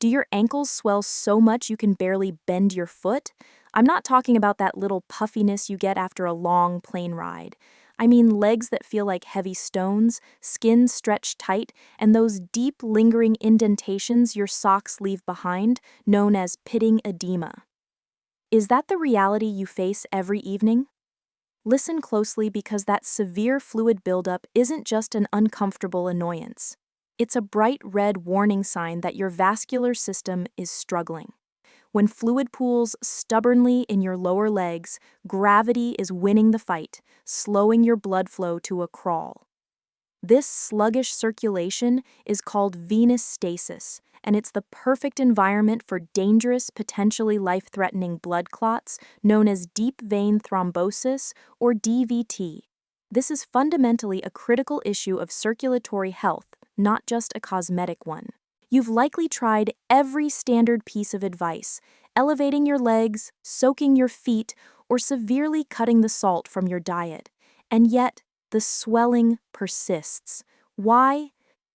Do your ankles swell so much you can barely bend your foot? I'm not talking about that little puffiness you get after a long plane ride. I mean legs that feel like heavy stones, skin stretched tight, and those deep, lingering indentations your socks leave behind, known as pitting edema. Is that the reality you face every evening? Listen closely because that severe fluid buildup isn't just an uncomfortable annoyance. It's a bright red warning sign that your vascular system is struggling. When fluid pools stubbornly in your lower legs, gravity is winning the fight, slowing your blood flow to a crawl. This sluggish circulation is called venous stasis, and it's the perfect environment for dangerous, potentially life-threatening blood clots known as deep vein thrombosis or DVT. This is fundamentally a critical issue of circulatory health, not just a cosmetic one. You've likely tried every standard piece of advice, elevating your legs, soaking your feet, or severely cutting the salt from your diet, and yet the swelling persists. Why?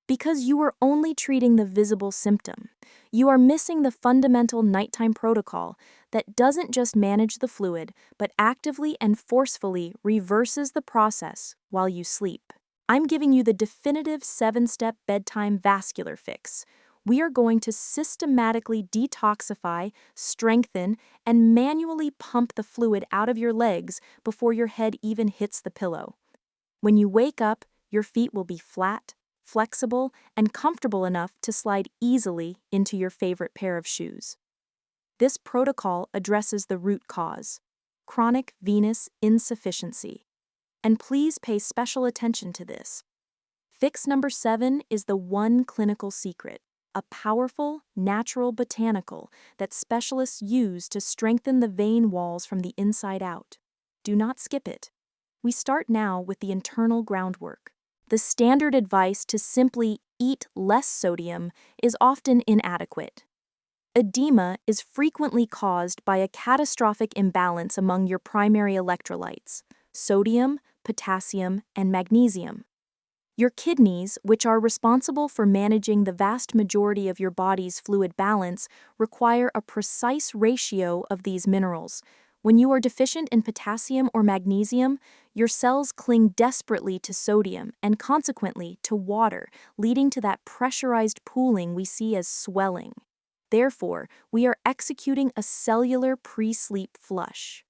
Because you are only treating the visible symptom. You are missing the fundamental nighttime protocol that doesn't just manage the fluid, but actively and forcefully reverses the process while you sleep. I'm giving you the definitive 7-step bedtime vascular fix. We are going to systematically detoxify, strengthen, and manually pump the fluid out of your legs before your head even hits the pillow. When you wake up, your feet will be flat, flexible, and comfortable enough to slide easily into your favorite pair of shoes. This protocol addresses the root cause, chronic venous insufficiency. And please pay special attention to this. Fix number 7 is the one clinical secret, a powerful, natural botanical that specialists use to strengthen the vein walls from the inside out. Do not skip it. We start now with the internal groundwork. The standard advice to simply eat less sodium is often inadequate. Edema is frequently caused by a catastrophic imbalance among your primary electrolytes, sodium, potassium, and magnesium. Your kidneys, which are responsible for managing the vast majority of your body's fluid balance, require a precise ratio of these minerals. When you are deficient in potassium or magnesium, your cells cling desperately to sodium and consequently to water, leading to that pressurized pooling we see as swelling. Therefore, we are executing a cellular pre-sleep flush.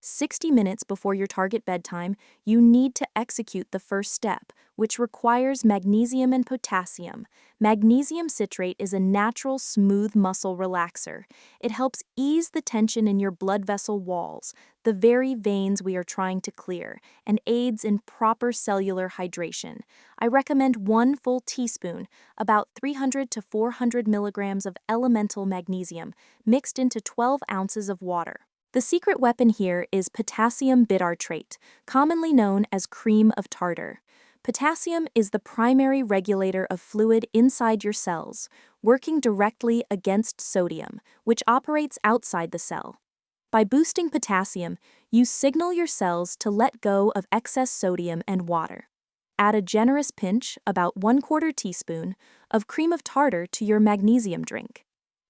60 minutes before your target bedtime, you need to execute the first step, which requires magnesium and potassium. Magnesium citrate is a natural, smooth muscle relaxer. It helps ease the tension in your blood vessel walls, the very veins we are trying to clear, and aids in proper cellular hydration. I recommend 1 full teaspoon, about 300 to 400 milligrams of elemental magnesium, mixed into 12 ounces of water. The secret weapon here is potassium bitartrate, commonly known as cream of tartar. Potassium is the primary regulator of fluid inside your cells, working directly against sodium, which operates outside the cell. By boosting potassium, you signal your cells to let go of excess sodium and water. Add a generous pinch, about 1/4 teaspoon, of cream of tartar to your magnesium drink.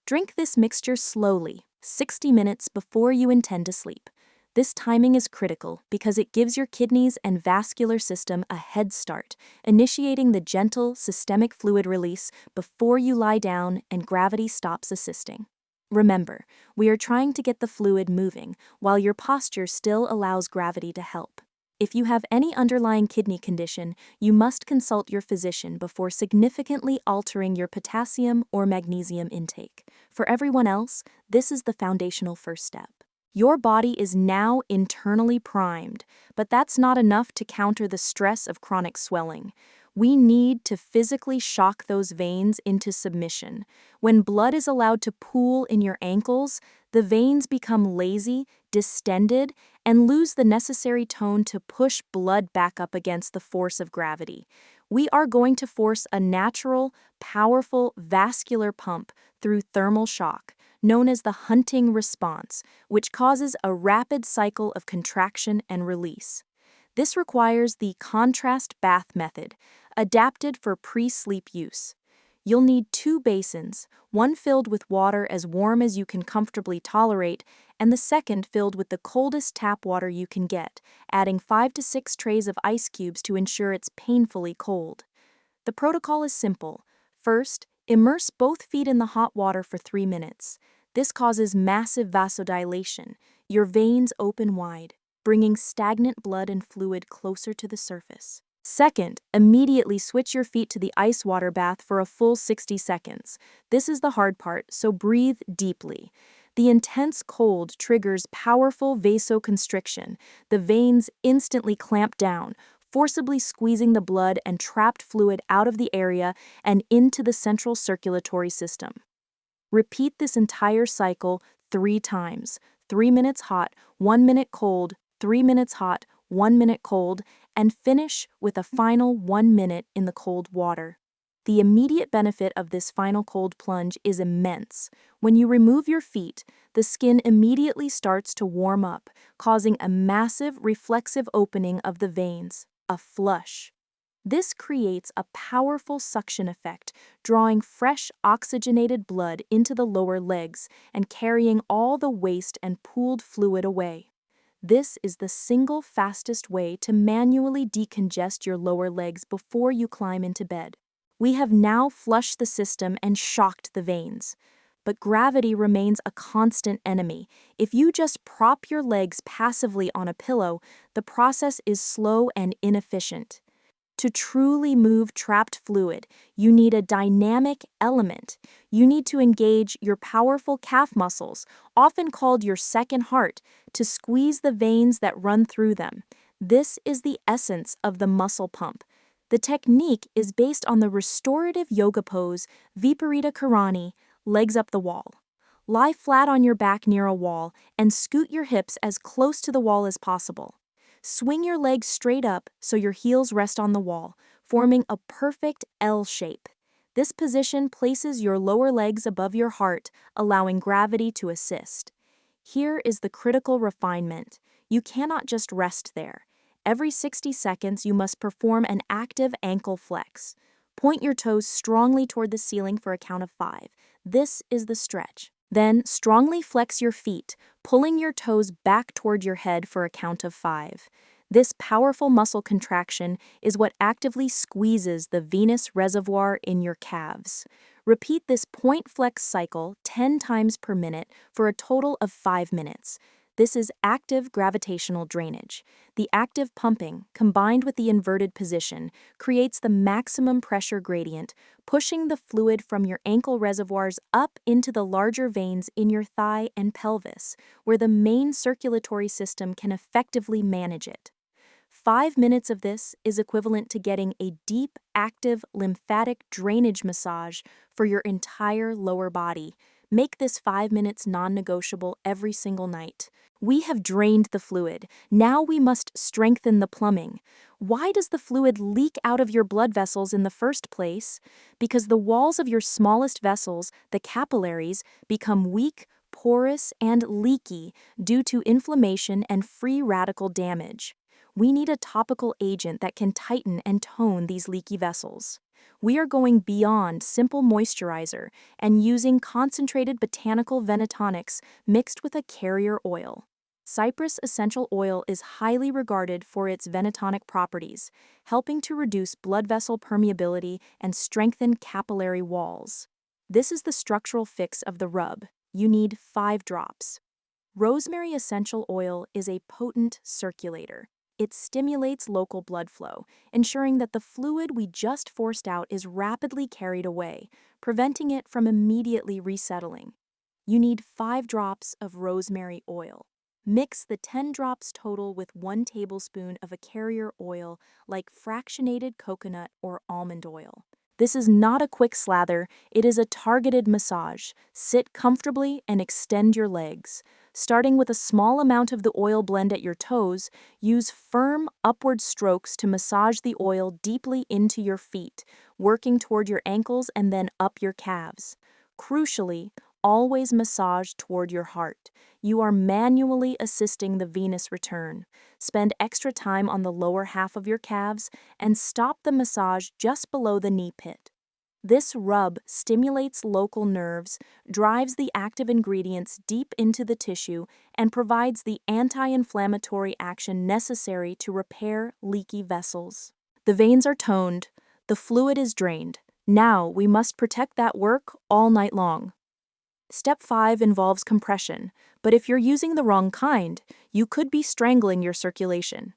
Drink this mixture slowly, 60 minutes before you intend to sleep. This timing is critical because it gives your kidneys and vascular system a head start, initiating the gentle systemic fluid release before you lie down and gravity stops assisting. Remember, we are trying to get the fluid moving while your posture still allows gravity to help. If you have any underlying kidney condition, you must consult your physician before significantly altering your potassium or magnesium intake. For everyone else, this is the foundational first step. Your body is now internally primed, but that's not enough to counter the stress of chronic swelling. We need to physically shock those veins into submission. When blood is allowed to pool in your ankles, the veins become lazy, distended, and lose the necessary tone to push blood back up against the force of gravity. We are going to force a natural, powerful vascular pump through thermal shock, known as the hunting response, which causes a rapid cycle of contraction and release. This requires the contrast bath method, adapted for pre-sleep use. You'll need 2 basins, one filled with water as warm as you can comfortably tolerate, and the second filled with the coldest tap water you can get, adding 5 to 6 trays of ice cubes to ensure it's painfully cold. The protocol is simple. First, immerse both feet in the hot water for 3 minutes. This causes massive vasodilation. Your veins open wide, bringing stagnant blood and fluid closer to the surface. Second, immediately switch your feet to the ice water bath for a full 60 seconds. This is the hard part, so breathe deeply. The intense cold triggers powerful vasoconstriction. The veins instantly clamp down, forcibly squeezing the blood and trapped fluid out of the area and into the central circulatory system. Repeat this entire cycle 3 times. 3 minutes hot, 1 minute cold, 3 minutes hot, 1 minute cold, and finish with a final 1 minute in the cold water. The immediate benefit of this final cold plunge is immense. When you remove your feet, the skin immediately starts to warm up, causing a massive reflexive opening of the veins, a flush. This creates a powerful suction effect, drawing fresh oxygenated blood into the lower legs and carrying all the waste and pooled fluid away. This is the single fastest way to manually decongest your lower legs before you climb into bed. We have now flushed the system and shocked the veins. But gravity remains a constant enemy. If you just prop your legs passively on a pillow, the process is slow and inefficient. To truly move trapped fluid, you need a dynamic element. You need to engage your powerful calf muscles, often called your second heart, to squeeze the veins that run through them. This is the essence of the muscle pump. The technique is based on the restorative yoga pose Viparita Karani, legs up the wall. Lie flat on your back near a wall and scoot your hips as close to the wall as possible. Swing your legs straight up so your heels rest on the wall, forming a perfect L shape. This position places your lower legs above your heart, allowing gravity to assist. Here is the critical refinement. You cannot just rest there. Every 60 seconds, you must perform an active ankle flex. Point your toes strongly toward the ceiling for a count of 5. This is the stretch. Then, strongly flex your feet, pulling your toes back toward your head for a count of 5. This powerful muscle contraction is what actively squeezes the venous reservoir in your calves. Repeat this point flex cycle 10 times per minute for a total of 5 minutes. This is active gravitational drainage. The active pumping, combined with the inverted position, creates the maximum pressure gradient, pushing the fluid from your ankle reservoirs up into the larger veins in your thigh and pelvis, where the main circulatory system can effectively manage it. 5 minutes of this is equivalent to getting a deep, active lymphatic drainage massage for your entire lower body. Make this 5 minutes non-negotiable every single night. We have drained the fluid. Now we must strengthen the plumbing. Why does the fluid leak out of your blood vessels in the first place? Because the walls of your smallest vessels, the capillaries, become weak, porous, and leaky due to inflammation and free radical damage. We need a topical agent that can tighten and tone these leaky vessels. We are going beyond simple moisturizer and using concentrated botanical venetonics mixed with a carrier oil. Cypress essential oil is highly regarded for its venetonic properties, helping to reduce blood vessel permeability and strengthen capillary walls. This is the structural fix of the rub. You need 5 drops. Rosemary essential oil is a potent circulator. It stimulates local blood flow, ensuring that the fluid we just forced out is rapidly carried away, preventing it from immediately resettling. You need 5 drops of rosemary oil. Mix the 10 drops total with 1 tablespoon of a carrier oil like fractionated coconut or almond oil. This is not a quick slather, it is a targeted massage. Sit comfortably and extend your legs. Starting with a small amount of the oil blend at your toes, use firm upward strokes to massage the oil deeply into your feet, working toward your ankles and then up your calves. Crucially, always massage toward your heart. You are manually assisting the venous return. Spend extra time on the lower half of your calves and stop the massage just below the knee pit. This rub stimulates local nerves, drives the active ingredients deep into the tissue, and provides the anti-inflammatory action necessary to repair leaky vessels. The veins are toned, the fluid is drained. Now we must protect that work all night long. Step 5 involves compression, but if you're using the wrong kind, you could be strangling your circulation.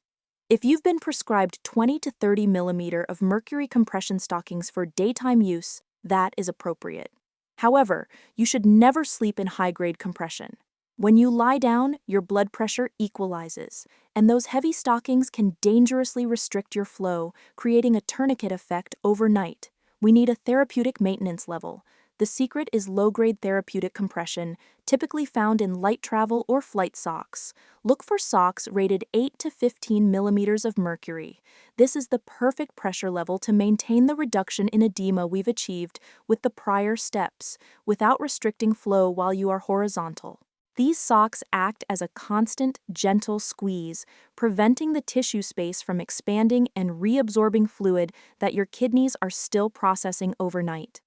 If you've been prescribed 20 to 30 millimeter of mercury compression stockings for daytime use, that is appropriate. However, you should never sleep in high-grade compression. When you lie down, your blood pressure equalizes, and those heavy stockings can dangerously restrict your flow, creating a tourniquet effect overnight. We need a therapeutic maintenance level. The secret is low-grade therapeutic compression, typically found in light travel or flight socks. Look for socks rated 8 to 15 millimeters of mercury. This is the perfect pressure level to maintain the reduction in edema we've achieved with the prior steps, without restricting flow while you are horizontal. These socks act as a constant, gentle squeeze, preventing the tissue space from expanding and reabsorbing fluid that your kidneys are still processing overnight.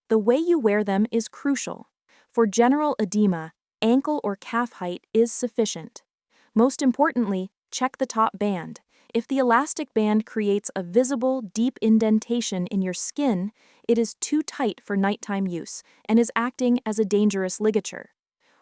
The way you wear them is crucial. For general edema, ankle or calf height is sufficient. Most importantly, check the top band. If the elastic band creates a visible, deep indentation in your skin, it is too tight for nighttime use and is acting as a dangerous ligature.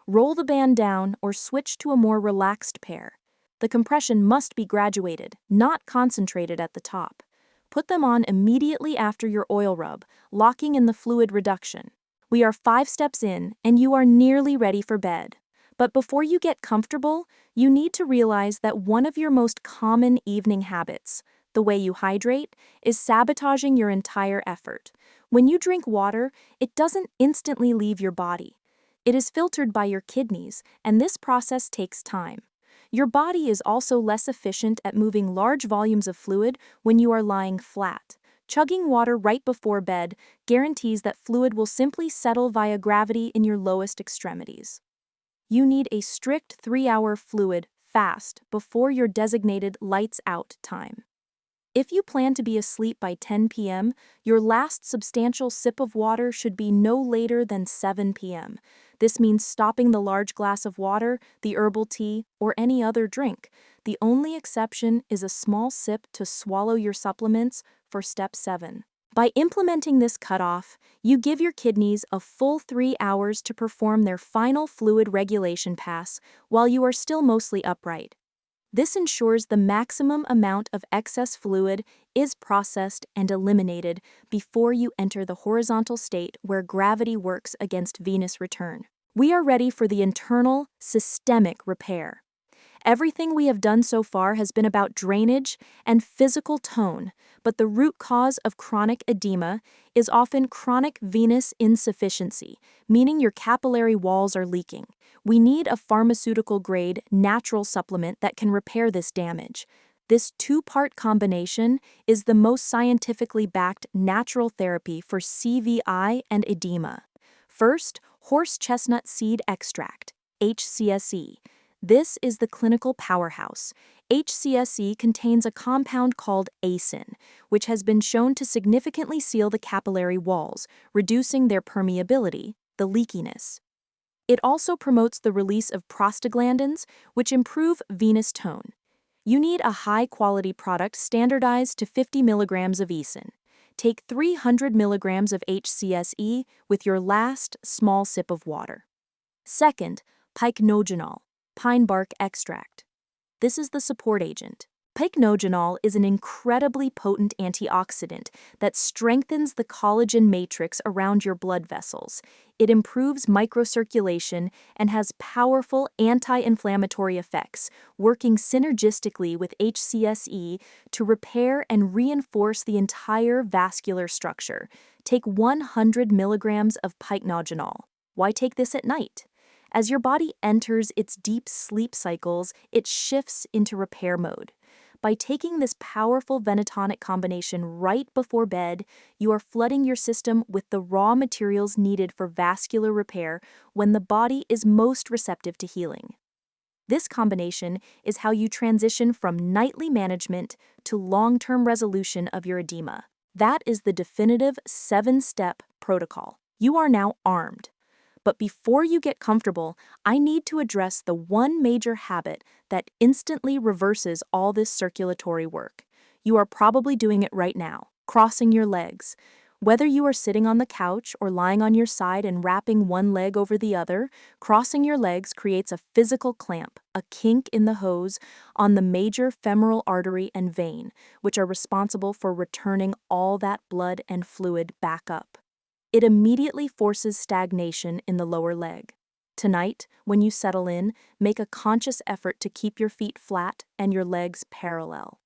Roll the band down or switch to a more relaxed pair. The compression must be graduated, not concentrated at the top. Put them on immediately after your oil rub, locking in the fluid reduction. We are 5 steps in, and you are nearly ready for bed. But before you get comfortable, you need to realize that one of your most common evening habits, the way you hydrate, is sabotaging your entire effort. When you drink water, it doesn't instantly leave your body. It is filtered by your kidneys, and this process takes time. Your body is also less efficient at moving large volumes of fluid when you are lying flat. Chugging water right before bed guarantees that fluid will simply settle via gravity in your lowest extremities. You need a strict 3-hour fluid fast before your designated lights out time. If you plan to be asleep by 10 p.m., your last substantial sip of water should be no later than 7 p.m. This means stopping the large glass of water, the herbal tea, or any other drink. The only exception is a small sip to swallow your supplements for step 7. By implementing this cutoff, you give your kidneys a full 3 hours to perform their final fluid regulation pass while you are still mostly upright. This ensures the maximum amount of excess fluid is processed and eliminated before you enter the horizontal state where gravity works against venous return. We are ready for the internal, systemic repair. Everything we have done so far has been about drainage and physical tone, but the root cause of chronic edema is often chronic venous insufficiency, meaning your capillary walls are leaking. We need a pharmaceutical-grade, natural supplement that can repair this damage. This 2-part combination is the most scientifically backed natural therapy for CVI and edema. First, horse chestnut seed extract, HCSE. This is the clinical powerhouse. HCSE contains a compound called acin, which has been shown to significantly seal the capillary walls, reducing their permeability, the leakiness. It also promotes the release of prostaglandins, which improve venous tone. You need a high-quality product standardized to 50 milligrams of acin. Take 300 milligrams of HCSE with your last small sip of water. Second, pycnogenol, pine bark extract. This is the support agent. Pycnogenol is an incredibly potent antioxidant that strengthens the collagen matrix around your blood vessels. It improves microcirculation and has powerful anti-inflammatory effects, working synergistically with HCSE to repair and reinforce the entire vascular structure. Take 100 milligrams of pycnogenol. Why take this at night? As your body enters its deep sleep cycles, it shifts into repair mode. By taking this powerful venotonic combination right before bed, you are flooding your system with the raw materials needed for vascular repair when the body is most receptive to healing. This combination is how you transition from nightly management to long-term resolution of your edema. That is the definitive 7-step protocol. You are now armed. But before you get comfortable, I need to address the one major habit that instantly reverses all this circulatory work. You are probably doing it right now, crossing your legs. Whether you are sitting on the couch or lying on your side and wrapping one leg over the other, crossing your legs creates a physical clamp, a kink in the hose, on the major femoral artery and vein, which are responsible for returning all that blood and fluid back up. It immediately forces stagnation in the lower leg. Tonight, when you settle in, make a conscious effort to keep your feet flat and your legs parallel.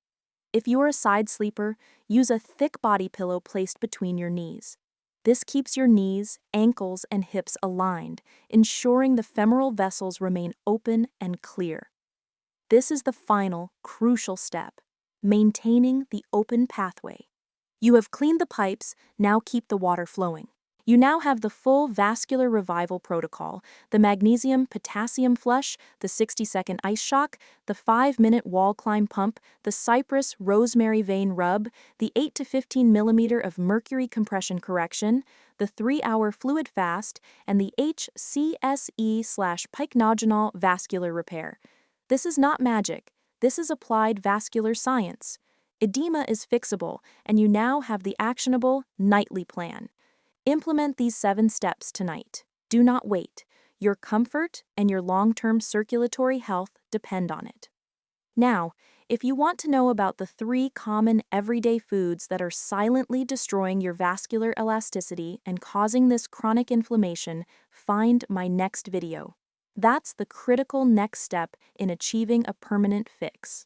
If you are a side sleeper, use a thick body pillow placed between your knees. This keeps your knees, ankles, and hips aligned, ensuring the femoral vessels remain open and clear. This is the final, crucial step, maintaining the open pathway. You have cleaned the pipes, now keep the water flowing. You now have the full vascular revival protocol, the magnesium-potassium flush, the 60-second ice shock, the 5-minute wall climb pump, the cypress rosemary vein rub, the 8 to 15 millimeter of mercury compression correction, the 3-hour fluid fast, and the HCSE/pycnogenol vascular repair. This is not magic. This is applied vascular science. Edema is fixable, and you now have the actionable nightly plan. Implement these 7 steps tonight. Do not wait. Your comfort and your long-term circulatory health depend on it. Now, if you want to know about the 3 common everyday foods that are silently destroying your vascular elasticity and causing this chronic inflammation, find my next video. That's the critical next step in achieving a permanent fix.